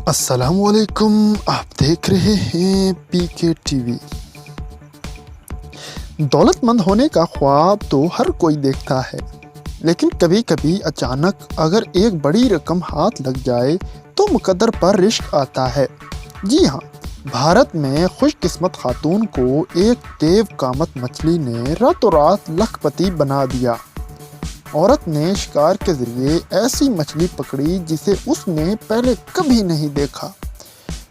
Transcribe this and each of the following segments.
السلام علیکم، آپ دیکھ رہے ہیں پی کے ٹی وی۔ دولت مند ہونے کا خواب تو ہر کوئی دیکھتا ہے، لیکن کبھی کبھی اچانک اگر ایک بڑی رقم ہاتھ لگ جائے تو مقدر پر رشک آتا ہے۔ جی ہاں، بھارت میں خوش قسمت خاتون کو ایک دیو قامت مچھلی نے راتوں رات لاکھ پتی بنا دیا۔ عورت نے شکار کے ذریعے ایسی مچھلی پکڑی جسے اس نے پہلے کبھی نہیں دیکھا،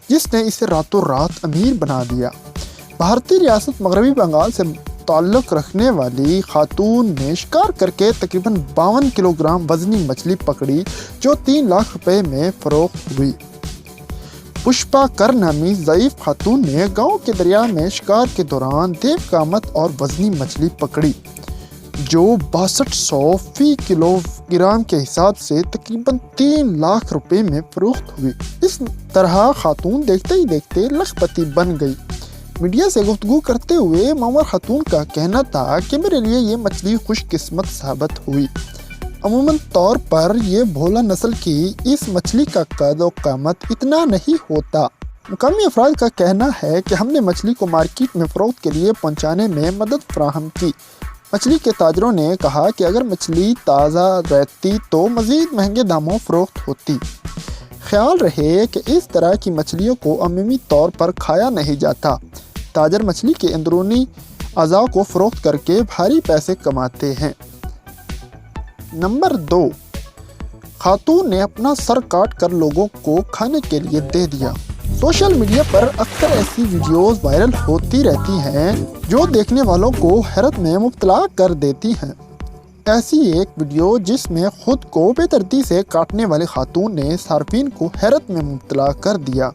جس نے اسے راتوں رات امیر بنا دیا۔ بھارتی ریاست مغربی بنگال سے تعلق رکھنے والی خاتون نے شکار کر کے تقریباً 52 کلو گرام وزنی مچھلی پکڑی جو 3 لاکھ روپے میں فروخت ہوئی۔ پشپا کر نامی ضعیف خاتون نے گاؤں کے دریا میں شکار کے دوران دیو قامت اور وزنی مچھلی پکڑی جو 6200 فی کلو گرام کے حساب سے تقریباً 3 لاکھ روپے میں فروخت ہوئی۔ اس طرح خاتون دیکھتے ہی دیکھتے لاکھ پتی بن گئی۔ میڈیا سے گفتگو کرتے ہوئے معمر خاتون کا کہنا تھا کہ میرے لیے یہ مچھلی خوش قسمت ثابت ہوئی۔ عموماً طور پر یہ بھولا نسل کی اس مچھلی کا قد و قامت اتنا نہیں ہوتا۔ مقامی افراد کا کہنا ہے کہ ہم نے مچھلی کو مارکیٹ میں فروخت کے لیے پہنچانے میں مدد فراہم کی۔ مچھلی کے تاجروں نے کہا کہ اگر مچھلی تازہ رہتی تو مزید مہنگے داموں فروخت ہوتی۔ خیال رہے کہ اس طرح کی مچھلیوں کو عمومی طور پر کھایا نہیں جاتا۔ تاجر مچھلی کے اندرونی اعضاء کو فروخت کر کے بھاری پیسے کماتے ہیں۔ نمبر 2، خاتون نے اپنا سر کاٹ کر لوگوں کو کھانے کے لیے دے دیا۔ سوشل میڈیا پر اکثر ایسی ویڈیوز وائرل ہوتی رہتی ہیں جو دیکھنے والوں کو حیرت میں مبتلا کر دیتی ہیں۔ ایسی ایک ویڈیو جس میں خود کو بے دردی سے کاٹنے والی خاتون نے صارفین کو حیرت میں مبتلا کر دیا،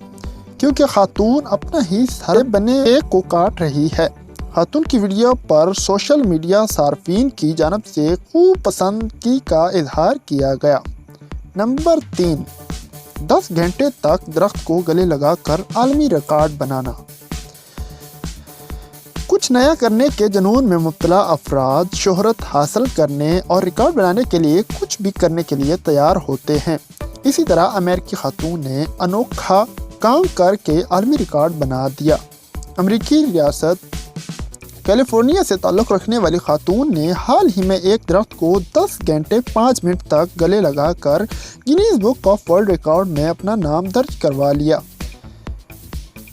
کیونکہ خاتون اپنا ہی سر بنے ایک کو کاٹ رہی ہے۔ خاتون کی ویڈیو پر سوشل میڈیا صارفین کی جانب سے خوب پسندگی کا اظہار کیا گیا۔ نمبر 3، 10 گھنٹے تک درخت کو گلے لگا کر عالمی ریکارڈ بنانا۔ کچھ نیا کرنے کے جنون میں مبتلا افراد شہرت حاصل کرنے اور ریکارڈ بنانے کے لیے کچھ بھی کرنے کے لیے تیار ہوتے ہیں۔ اسی طرح امریکی خاتون نے انوکھا کام کر کے عالمی ریکارڈ بنا دیا۔ امریکی ریاست کیلیفورنیا سے تعلق رکھنے والی خاتون نے حال ہی میں ایک درخت کو 10 گھنٹے 5 منٹ تک گلے لگا کر Guinness book of world record میں اپنا نام درج کروا لیا۔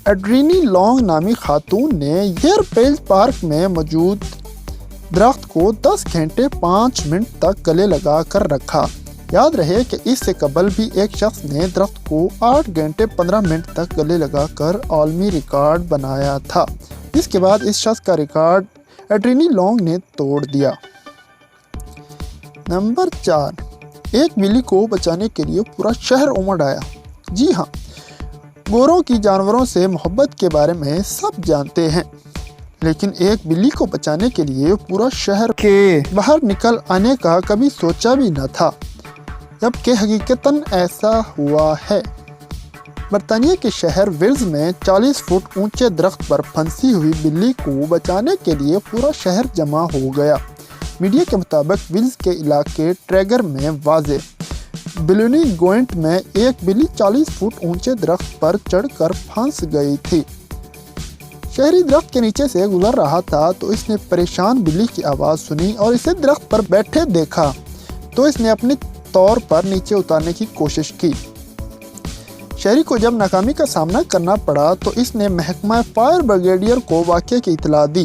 ایڈرینی لانگ نامی خاتون نے ییر پیلز پارک میں موجود درخت کو 10 گھنٹے 5 منٹ تک گلے لگا کر رکھا۔ یاد رہے کہ اس سے قبل بھی ایک شخص نے درخت کو 8 گھنٹے 15 منٹ تک گلے لگا کر عالمی ریکارڈ بنایا تھا، جس کے بعد اس شخص کا ریکارڈ ایڈرینی لانگ نے توڑ دیا۔ نمبر 4، ایک بلی کو بچانے کے لیے پورا شہر امڑ آیا۔ جی ہاں، گوروں کی جانوروں سے محبت کے بارے میں سب جانتے ہیں، لیکن ایک بلی کو بچانے کے لیے پورا شہر کے باہر نکل آنے کا کبھی سوچا بھی نہ تھا، جبکہ حقیقتاً ایسا ہوا ہے۔ برطانیہ کے شہر ویلز میں 40 فٹ اونچے درخت پر پھنسی ہوئی بلی کو بچانے کے لیے پورا شہر جمع ہو گیا۔ میڈیا کے مطابق ویلز کے علاقے ٹریگر میں واقع بلونی گوئنٹ میں ایک بلی 40 فٹ اونچے درخت پر چڑھ کر پھنس گئی تھی۔ شہری درخت کے نیچے سے گزر رہا تھا تو اس نے پریشان بلی کی آواز سنی اور اسے درخت پر بیٹھے دیکھا تو اس نے اپنے طور پر نیچے اتارنے کی کوشش کی۔ شہری کو جب ناکامی کا سامنا کرنا پڑا تو اس نے محکمہ فائر بریگیڈیئر کو واقعے کی اطلاع دی،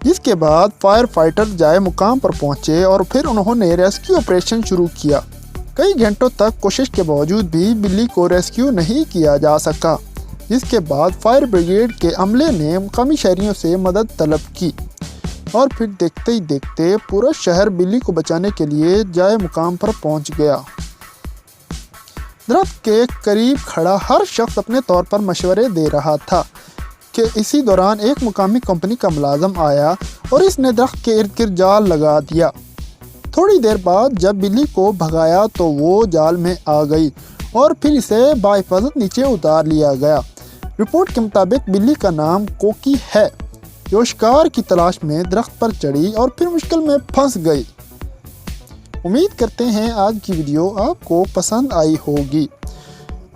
جس کے بعد فائر فائٹر جائے مقام پر پہنچے اور پھر انہوں نے ریسکیو آپریشن شروع کیا۔ کئی گھنٹوں تک کوشش کے باوجود بھی بلی کو ریسکیو نہیں کیا جا سکا، جس کے بعد فائر بریگیڈ کے عملے نے مقامی شہریوں سے مدد طلب کی اور پھر دیکھتے ہی دیکھتے پورا شہر بلی کو بچانے کے لیے جائے مقام پر پہنچ گیا۔ درخت کے قریب کھڑا ہر شخص اپنے طور پر مشورے دے رہا تھا کہ اسی دوران ایک مقامی کمپنی کا ملازم آیا اور اس نے درخت کے ارد گرد جال لگا دیا۔ تھوڑی دیر بعد جب بلی کو بھگایا تو وہ جال میں آ گئی اور پھر اسے بحفاظت نیچے اتار لیا گیا۔ رپورٹ کے مطابق بلی کا نام کوکی ہے، جو شکار کی تلاش میں درخت پر چڑھی اور پھر مشکل میں پھنس گئی۔ امید کرتے ہیں آج کی ویڈیو آپ کو پسند آئی ہوگی۔